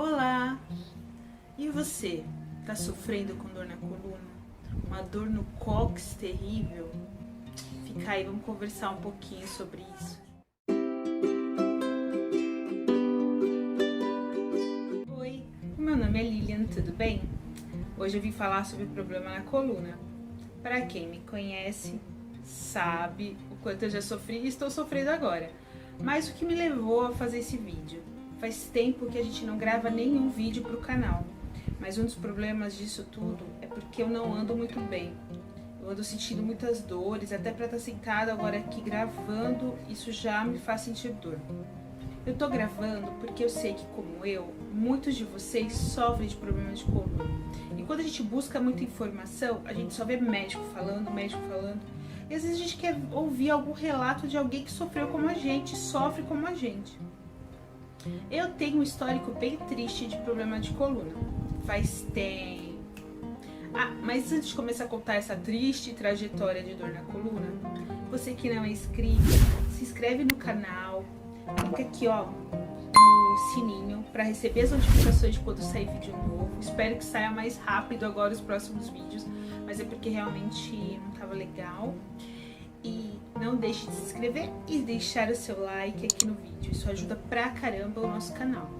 Olá! E você? Tá sofrendo com dor na coluna? Uma dor no cóccix terrível? Fica aí, vamos conversar um pouquinho sobre isso. Oi, meu nome é Lilian, tudo bem? Hoje eu vim falar sobre o problema na coluna. Para quem me conhece, sabe o quanto eu já sofri e estou sofrendo agora. Mas o que me levou a fazer esse vídeo? Faz tempo que a gente não grava nenhum vídeo para o canal, mas um dos problemas disso tudo é porque eu não ando muito bem. Eu ando sentindo muitas dores, até para estar sentada agora aqui gravando, isso já me faz sentir dor. Eu tô gravando porque eu sei que, como eu, muitos de vocês sofrem de problemas de coluna. E quando a gente busca muita informação, a gente só vê médico falando, e às vezes a gente quer ouvir algum relato de alguém que sofreu como a gente, sofre como a gente. Eu tenho um histórico bem triste de problema de coluna. Faz tempo. Mas antes de começar a contar essa triste trajetória de dor na coluna, você que não é inscrito, se inscreve no canal, clica aqui ó, no sininho para receber as notificações de quando sair vídeo novo. Espero que saia mais rápido agora os próximos vídeos, mas é porque realmente não estava legal. E não deixe de se inscrever e deixar o seu like aqui no vídeo, isso ajuda pra caramba o nosso canal.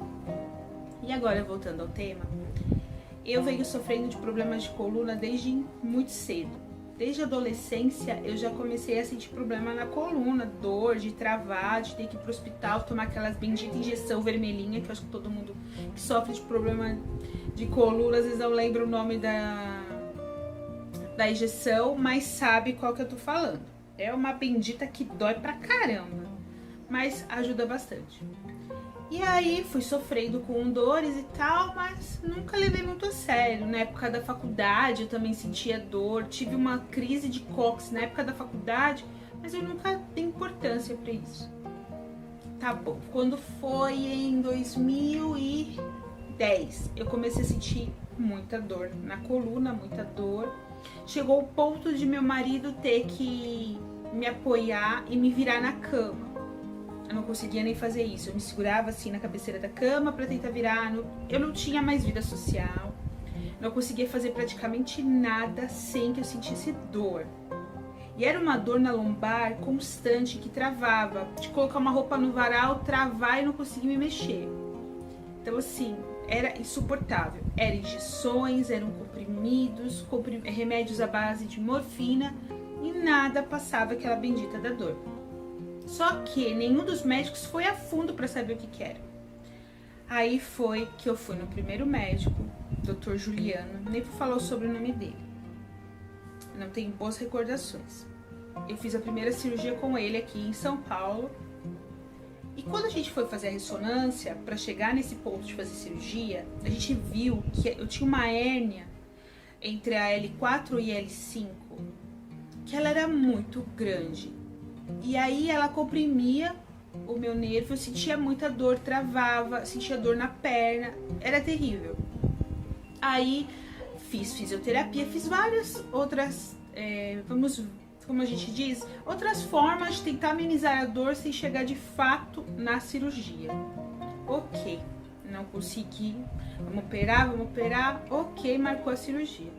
E agora, voltando ao tema, eu venho sofrendo de problemas de coluna desde muito cedo. Desde a adolescência eu já comecei a sentir problema na coluna, dor, de travar, de ter que ir pro hospital, tomar aquelas benditas injeção vermelhinha, que eu acho que todo mundo que sofre de problema de coluna às vezes não lembra o nome da injeção, mas sabe qual que eu tô falando. É uma bendita que dói pra caramba, mas ajuda bastante. E aí fui sofrendo com dores e tal, mas nunca levei muito a sério. Na época da faculdade eu também sentia dor, tive uma crise de cóccix na época da faculdade, mas eu nunca dei importância pra isso. Tá bom, quando foi em 2010, eu comecei a sentir muita dor na coluna, muita dor. Chegou o ponto de meu marido ter que me apoiar e me virar na cama. Eu não conseguia nem fazer isso. Eu me segurava assim na cabeceira da cama para tentar virar. Eu não tinha mais vida social. Não conseguia fazer praticamente nada sem que eu sentisse dor. E era uma dor na lombar constante que travava. De colocar uma roupa no varal, travar e não conseguir me mexer. Então assim, era insuportável. Eram injeções, eram comprimidos, remédios à base de morfina e nada passava aquela bendita da dor. Só que nenhum dos médicos foi a fundo para saber o que era. Aí foi que eu fui no primeiro médico, Dr. Juliano, nem vou falar sobre o nome dele. Não tenho boas recordações. Eu fiz a primeira cirurgia com ele aqui em São Paulo. E quando a gente foi fazer a ressonância, para chegar nesse ponto de fazer cirurgia, a gente viu que eu tinha uma hérnia entre a L4 e a L5, que ela era muito grande. E aí ela comprimia o meu nervo, eu sentia muita dor, travava, sentia dor na perna, era terrível. Aí fiz fisioterapia, fiz várias outras, como a gente diz, outras formas de tentar amenizar a dor sem chegar de fato na cirurgia. Ok, não consegui, vamos operar, ok, marcou a cirurgia.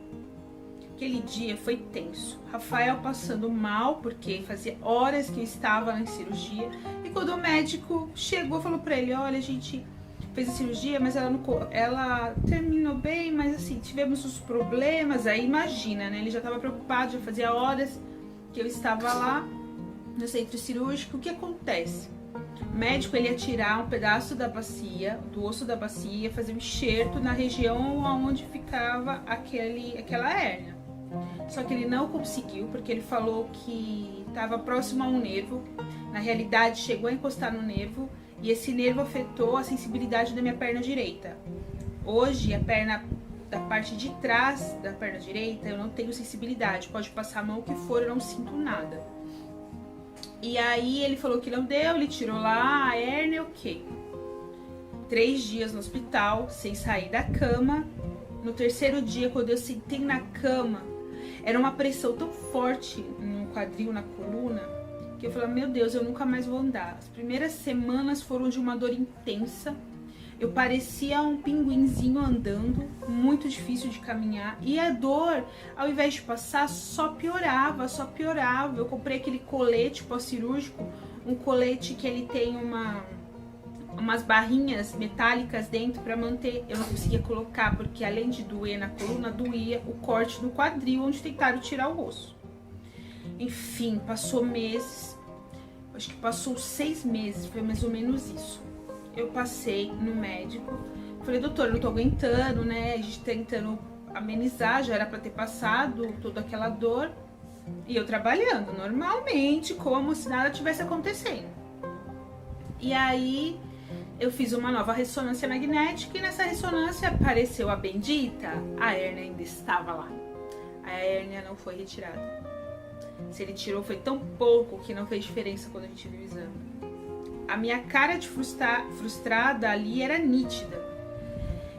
Aquele dia foi tenso, Rafael passando mal, porque fazia horas que eu estava na cirurgia, e quando o médico chegou, falou pra ele, olha, a gente fez a cirurgia, mas ela terminou bem, mas assim, tivemos os problemas, aí imagina, né, ele já estava preocupado, já fazia horas que eu estava lá no centro cirúrgico. O que acontece? O médico ele ia tirar um pedaço da bacia, do osso da bacia, fazer um enxerto na região onde ficava aquela hérnia. Só que ele não conseguiu, porque ele falou que estava próximo a um nervo. Na realidade, chegou a encostar no nervo e esse nervo afetou a sensibilidade da minha perna direita. Hoje, a perna da parte de trás da perna direita, eu não tenho sensibilidade. Pode passar a mão o que for, eu não sinto nada. E aí ele falou que não deu, ele tirou lá a hérnia, ok. 3 dias no hospital, sem sair da cama. No terceiro dia, quando eu sentei na cama, era uma pressão tão forte no quadril, na coluna, que eu falei, meu Deus, eu nunca mais vou andar. As primeiras semanas foram de uma dor intensa. Eu parecia um pinguinzinho andando, muito difícil de caminhar. E a dor, ao invés de passar, só piorava, só piorava. Eu comprei aquele colete pós-cirúrgico, um colete que ele tem umas barrinhas metálicas dentro para manter. Eu não conseguia colocar, porque além de doer na coluna, doía o corte no quadril, onde tentaram tirar o osso. Enfim, passou meses, acho que passou 6 meses, foi mais ou menos isso. Eu passei no médico, falei, doutor, eu não tô aguentando, né? A gente tentando amenizar, já era pra ter passado toda aquela dor. E eu trabalhando normalmente, como se nada tivesse acontecendo. E aí, eu fiz uma nova ressonância magnética e nessa ressonância apareceu a bendita, a hérnia ainda estava lá. A hérnia não foi retirada. Se ele tirou, foi tão pouco que não fez diferença quando a gente viu o exame. A minha cara de frustrada ali era nítida.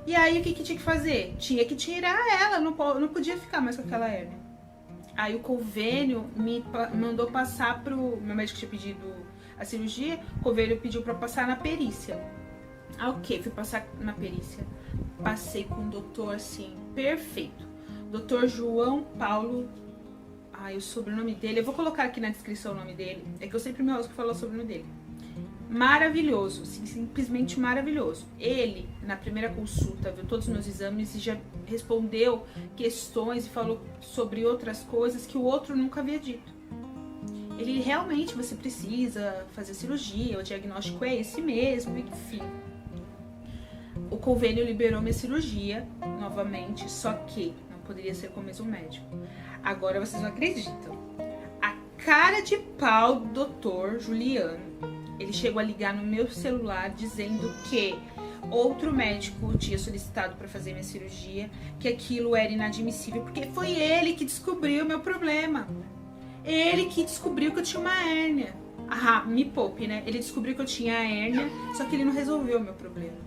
E aí, o que tinha que fazer? Tinha que tirar ela, não podia ficar mais com aquela hérnia. Aí o convênio me mandou passar pro... Meu médico tinha pedido a cirurgia, o convênio pediu pra passar na perícia. Ah, ok, fui passar na perícia. Passei com um doutor, assim, perfeito. Doutor João Paulo... Ai, o sobrenome dele... Eu vou colocar aqui na descrição o nome dele. É que eu sempre me ouço que falar o sobrenome dele. Maravilhoso, assim, simplesmente maravilhoso. Ele, na primeira consulta, viu todos os meus exames e já respondeu questões e falou sobre outras coisas que o outro nunca havia dito. Ele realmente, você precisa fazer cirurgia, o diagnóstico é esse mesmo, enfim. O convênio liberou minha cirurgia novamente, só que não poderia ser com o mesmo médico. Agora vocês não acreditam. A cara de pau do doutor Juliano, ele chegou a ligar no meu celular dizendo que outro médico tinha solicitado para fazer minha cirurgia, que aquilo era inadmissível, porque foi ele que descobriu o meu problema. Ele que descobriu que eu tinha uma hérnia. Ah, me poupe, né? Ele descobriu que eu tinha a hérnia, só que ele não resolveu o meu problema.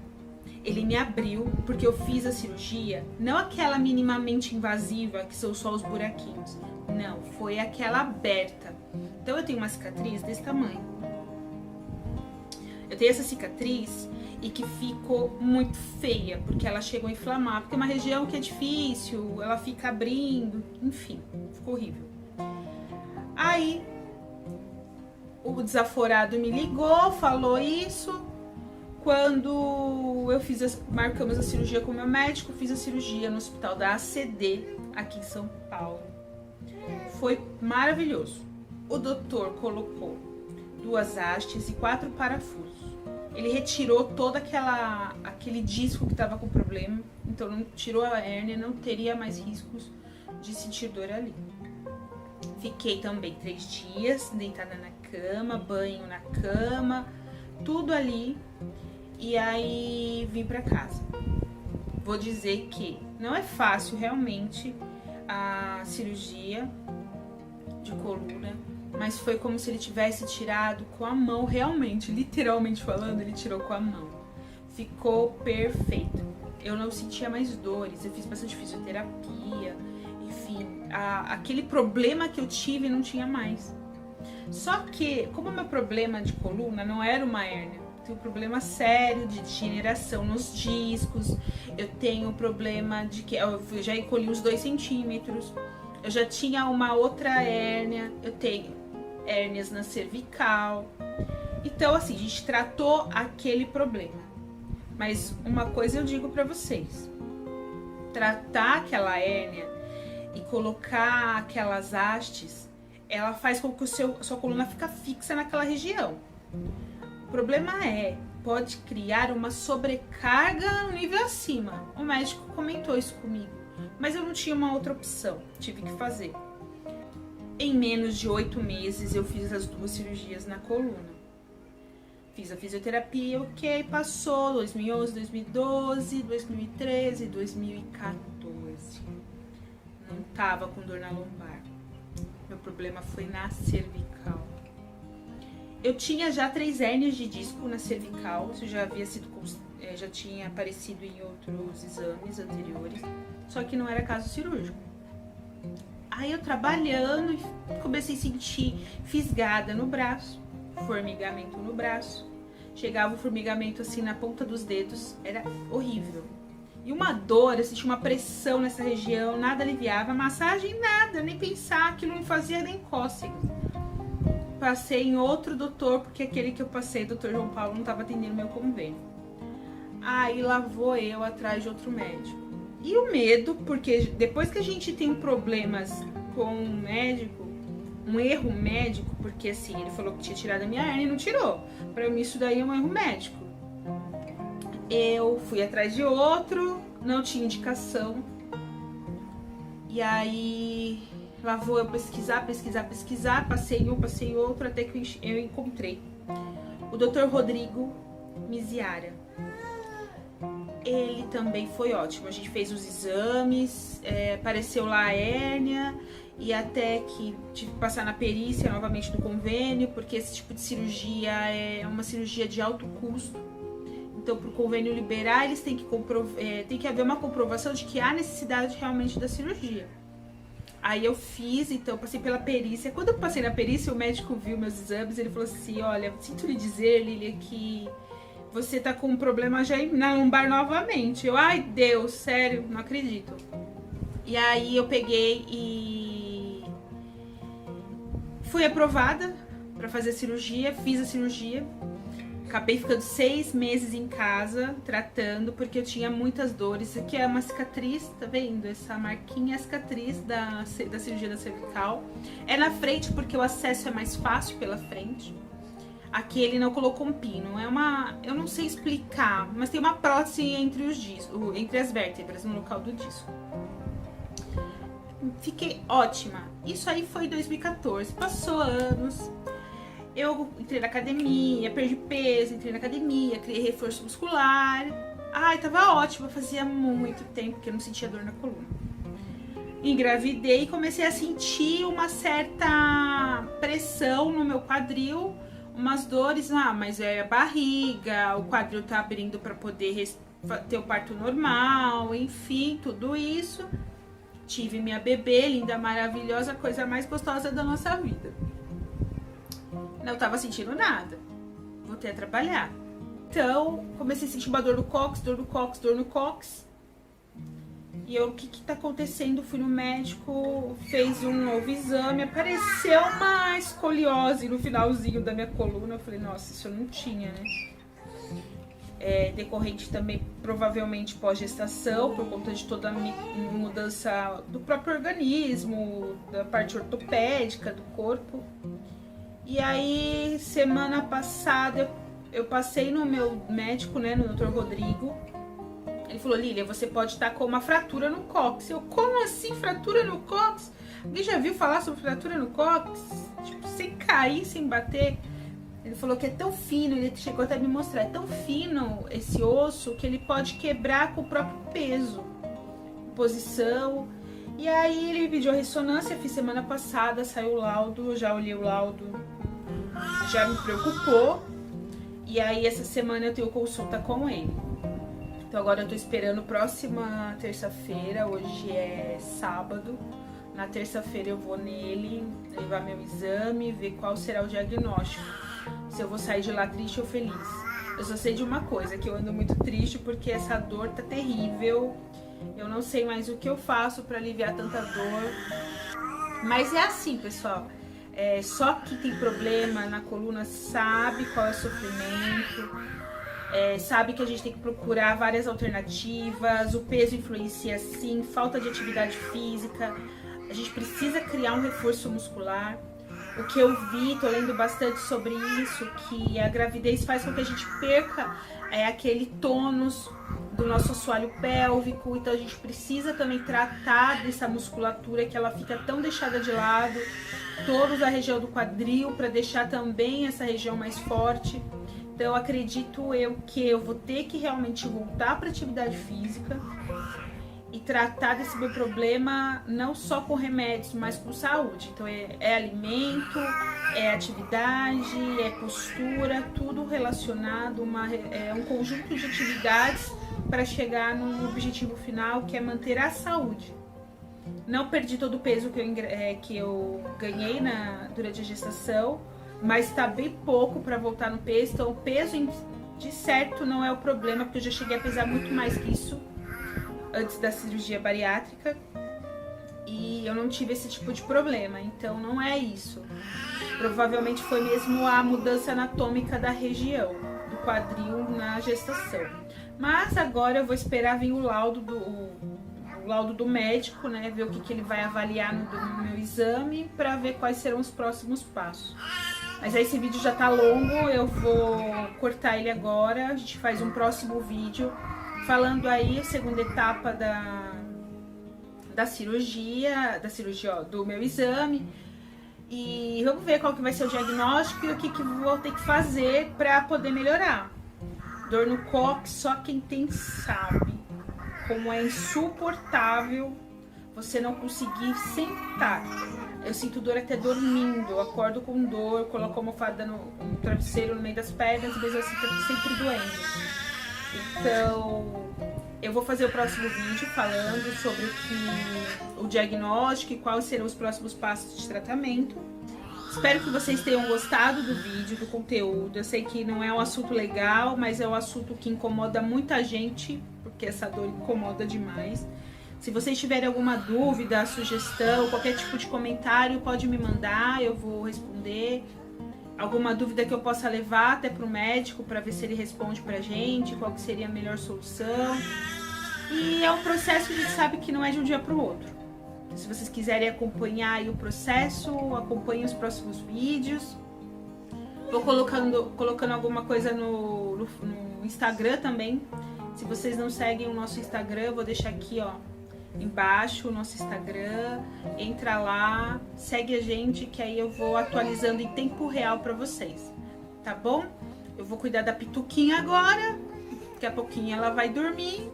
Ele me abriu porque eu fiz a cirurgia, não aquela minimamente invasiva, que são só os buraquinhos. Não, foi aquela aberta. Então eu tenho uma cicatriz desse tamanho. Eu tenho essa cicatriz e que ficou muito feia, porque ela chegou a inflamar, porque é uma região que é difícil, ela fica abrindo, enfim, ficou horrível. Aí, o desaforado me ligou, falou isso. Quando eu marcamos a cirurgia com o meu médico, fiz a cirurgia no hospital da ACD, aqui em São Paulo. Foi maravilhoso. O doutor colocou 2 hastes e 4 parafusos. Ele retirou todo aquele disco que estava com problema, então não tirou a hérnia, não teria mais riscos de sentir dor ali. Fiquei também 3 dias deitada na cama, banho na cama, tudo ali. E aí vim pra casa. Vou dizer que não é fácil realmente a cirurgia de coluna, mas foi como se ele tivesse tirado com a mão, realmente, literalmente falando, ele tirou com a mão. Ficou perfeito. Eu não sentia mais dores, eu fiz bastante fisioterapia, enfim, aquele problema que eu tive não tinha mais. Só que, como o meu problema de coluna não era uma hérnia, eu tenho um problema sério de degeneração nos discos, eu tenho um problema de que eu já encolhi uns 2 centímetros, eu já tinha uma outra hérnia, eu tenho hérnias na cervical. Então, assim, a gente tratou aquele problema. Mas uma coisa eu digo pra vocês: tratar aquela hérnia e colocar aquelas hastes, ela faz com que sua coluna fique fixa naquela região. O problema pode criar uma sobrecarga no nível acima. O médico comentou isso comigo, mas eu não tinha uma outra opção, tive que fazer. Em menos de 8 meses eu fiz as 2 cirurgias na coluna. Fiz a fisioterapia, ok, passou 2011, 2012, 2013, 2014. Não tava com dor na lombar. Meu problema foi na cervical. Eu tinha já 3 hérnias de disco na cervical, isso já tinha aparecido em outros exames anteriores, só que não era caso cirúrgico. Aí eu trabalhando, comecei a sentir fisgada no braço, formigamento no braço, chegava o formigamento assim na ponta dos dedos, era horrível. E uma dor, eu sentia uma pressão nessa região, nada aliviava, massagem nada, nem pensar, aquilo não fazia nem cócega. Passei em outro doutor, porque aquele que eu passei, doutor João Paulo, não estava atendendo meu convênio. Aí lá vou eu atrás de outro médico. E o medo, porque depois que a gente tem problemas com um médico, um erro médico, porque assim, ele falou que tinha tirado a minha hérnia e não tirou. Pra mim isso daí é um erro médico. Eu fui atrás de outro, não tinha indicação. E aí lá vou eu pesquisar, passei em um, passei em outro, até que eu encontrei o Dr. Rodrigo Miziara. Ele também foi ótimo, a gente fez os exames, apareceu lá a hérnia, e até que tive que passar na perícia novamente do convênio, porque esse tipo de cirurgia é uma cirurgia de alto custo. Então, para o convênio liberar, eles têm que tem que haver uma comprovação de que há necessidade realmente da cirurgia. Aí eu fiz, então eu passei pela perícia. Quando eu passei na perícia, o médico viu meus exames, ele falou assim: olha, sinto lhe dizer, Lilia, que você tá com um problema já na lombar novamente. Eu, ai Deus, sério, não acredito. E aí eu peguei e fui aprovada para fazer a cirurgia, fiz a cirurgia. Acabei ficando 6 meses em casa, tratando, porque eu tinha muitas dores. Isso aqui é uma cicatriz, tá vendo? Essa marquinha é a cicatriz da cirurgia da cervical. É na frente, porque o acesso é mais fácil pela frente. Aqui ele não colocou um pino. Eu não sei explicar, mas tem uma prótese entre os discos, entre as vértebras, no local do disco. Fiquei ótima. Isso aí foi em 2014. Passou anos. Eu entrei na academia, perdi peso, entrei na academia, criei reforço muscular. Ai, tava ótima, fazia muito tempo que eu não sentia dor na coluna. Engravidei e comecei a sentir uma certa pressão no meu quadril, umas dores, mas é a barriga, o quadril tá abrindo para poder ter o parto normal, enfim, tudo isso. Tive minha bebê, linda, maravilhosa, coisa mais gostosa da nossa vida. Não tava sentindo nada, voltei a trabalhar. Então, comecei a sentir uma dor no cóccix, dor no cóccix. E eu, o que tá acontecendo? Fui no médico, fez um novo exame, apareceu uma escoliose no finalzinho da minha coluna. Eu falei, nossa, isso eu não tinha, né? Decorrente também, provavelmente pós-gestação, por conta de toda a mudança do próprio organismo, da parte ortopédica do corpo. E aí, semana passada, eu passei no meu médico, né, no Dr. Rodrigo. Ele falou, Lilia, você pode estar com uma fratura no cóccix. Eu, como assim fratura no cóccix? Alguém já viu falar sobre fratura no cóccix? Tipo, sem cair, sem bater. Ele falou que é tão fino, ele chegou até a me mostrar, é tão fino esse osso que ele pode quebrar com o próprio peso, posição. E aí ele me pediu a ressonância, fiz semana passada, saiu o laudo, já olhei o laudo, já me preocupou. E aí essa semana eu tenho consulta com ele. Então agora eu tô esperando próxima terça-feira, hoje é sábado. Na terça-feira eu vou nele, levar meu exame, ver qual será o diagnóstico. Se eu vou sair de lá triste ou feliz. Eu só sei de uma coisa, que eu ando muito triste porque essa dor tá terrível. Eu não sei mais o que eu faço pra aliviar tanta dor. Mas é assim, pessoal. Só que tem problema na coluna sabe qual é o sofrimento. Sabe que a gente tem que procurar várias alternativas. O peso influencia sim, falta de atividade física. A gente precisa criar um reforço muscular. O que eu vi, tô lendo bastante sobre isso, que a gravidez faz com que a gente perca aquele tônus do nosso assoalho pélvico. Então a gente precisa também tratar dessa musculatura que ela fica tão deixada de lado, toda a região do quadril, para deixar também essa região mais forte. Então acredito eu que eu vou ter que realmente voltar para atividade física e tratar desse meu problema não só com remédios, mas com saúde. Então é alimento, é atividade, é postura, tudo relacionado, um conjunto de atividades para chegar no objetivo final, que é manter a saúde. Não perdi todo o peso que eu ganhei durante a gestação, mas tá bem pouco para voltar no peso, então o peso de certo não é o problema, porque eu já cheguei a pesar muito mais que isso antes da cirurgia bariátrica e eu não tive esse tipo de problema, então não é isso. Provavelmente foi mesmo a mudança anatômica da região do quadril na gestação. Mas agora eu vou esperar vir o laudo do médico, né? Ver o que ele vai avaliar no meu exame para ver quais serão os próximos passos. Mas aí esse vídeo já tá longo, eu vou cortar ele agora. A gente faz um próximo vídeo falando aí a segunda etapa da cirurgia, ó, do meu exame. E vamos ver qual que vai ser o diagnóstico e o que vou ter que fazer para poder melhorar. Dor no cóccix, só quem tem sabe como é insuportável você não conseguir sentar. Eu sinto dor até dormindo, eu acordo com dor, coloco a almofada no travesseiro no meio das pernas, mas assim tá sempre doendo. Então, eu vou fazer o próximo vídeo falando sobre o diagnóstico e quais serão os próximos passos de tratamento. Espero que vocês tenham gostado do vídeo, do conteúdo. Eu sei que não é um assunto legal, mas é um assunto que incomoda muita gente, porque essa dor incomoda demais. Se vocês tiverem alguma dúvida, sugestão, qualquer tipo de comentário, pode me mandar, eu vou responder. Alguma dúvida que eu possa levar até pro médico para ver se ele responde pra gente, qual que seria a melhor solução. E é um processo que a gente sabe que não é de um dia pro outro. Se vocês quiserem acompanhar aí o processo, acompanhem os próximos vídeos. Vou colocando alguma coisa no Instagram também. Se vocês não seguem o nosso Instagram, eu vou deixar aqui, ó, embaixo o nosso Instagram. Entra lá, segue a gente, que aí eu vou atualizando em tempo real pra vocês, tá bom? Eu vou cuidar da Pituquinha agora, daqui a pouquinho ela vai dormir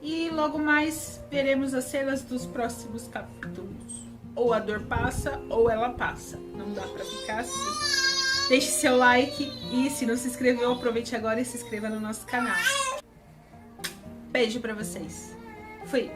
e logo mais veremos as cenas dos próximos capítulos. Ou a dor passa ou ela passa, não dá pra ficar assim. Deixe seu like e se não se inscreveu, aproveite agora e se inscreva no nosso canal. Beijo pra vocês. Fui!